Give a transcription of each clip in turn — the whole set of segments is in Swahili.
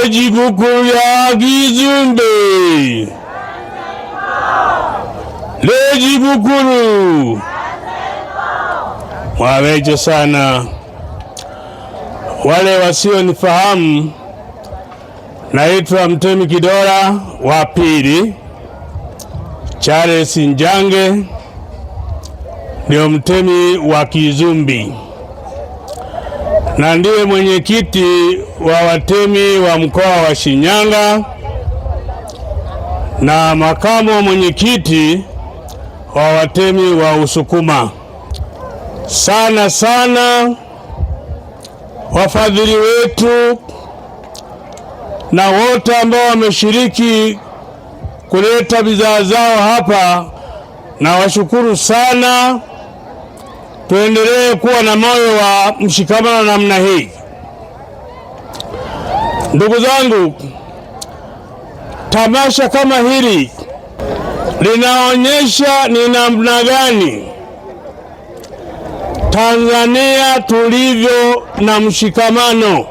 Lejibukuru ya Kizumbi. Lejibukuru. Mwaweje sana. Wale wasionifahamu, naitwa Mtemi Kidora wa pili, Charles Njange, ndio mtemi wa Kizumbi na ndiye mwenyekiti wa watemi wa mkoa wa Shinyanga na makamu wa mwenyekiti wa watemi wa Usukuma. Sana sana wafadhili wetu na wote ambao wameshiriki kuleta bidhaa zao hapa, na washukuru sana. Tuendelee kuwa na moyo wa mshikamano namna hii. Ndugu zangu, tamasha kama hili linaonyesha ni namna gani Tanzania tulivyo na mshikamano.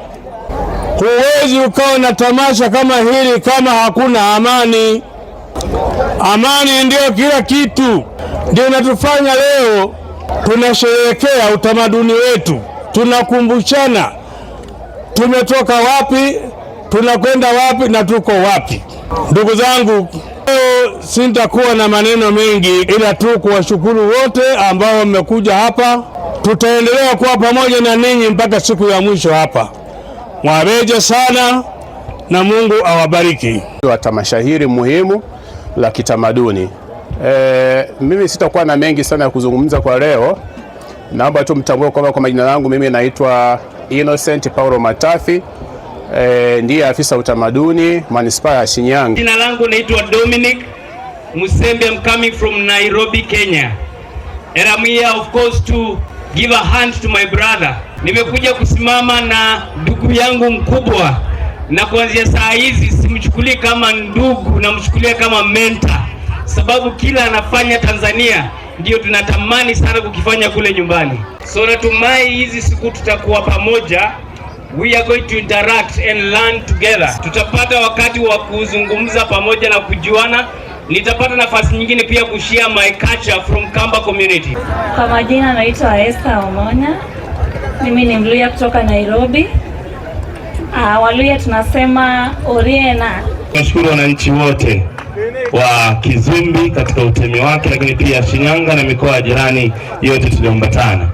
Huwezi ukawa na tamasha kama hili kama hakuna amani. Amani ndio kila kitu, ndio inatufanya leo tunasherehekea utamaduni wetu, tunakumbushana tumetoka wapi, tunakwenda wapi na tuko wapi. Ndugu zangu, leo sitakuwa na maneno mengi, ila tu kuwashukuru wote ambao wamekuja hapa. Tutaendelea kuwa pamoja na ninyi mpaka siku ya mwisho hapa. Mwabeje sana na Mungu awabariki. Wa tamasha hili muhimu la kitamaduni. Mimi sitakuwa na mengi sana ya kuzungumza kwa leo. Naomba tu mtambue kwamba kwa majina yangu mimi naitwa Innocent Paulo Matafi. Ndiye afisa utamaduni manispaa ya Shinyanga. Jina langu naitwa Dominic Musembe. I'm coming from Nairobi, Kenya. And I'm here of course to give a hand to my brother. Nimekuja kusimama na ndugu yangu mkubwa, na kuanzia saa hizi simchukulie kama ndugu, namchukulia kama mentor, sababu kila anafanya Tanzania ndio tunatamani sana kukifanya kule nyumbani. So natumai hizi siku tutakuwa pamoja. We are going to interact and learn together. Tutapata wakati wa kuzungumza pamoja na kujuana. Nitapata nafasi nyingine pia kushare my culture from Kamba community. Kwa majina naitwa Esther Omonya. Mimi ni Mluya kutoka Nairobi. Waluya tunasema Oriena. Nashukuru wananchi wote wa Kizumbi katika utemi wake, lakini pia Shinyanga na mikoa jirani yote tuliombatana.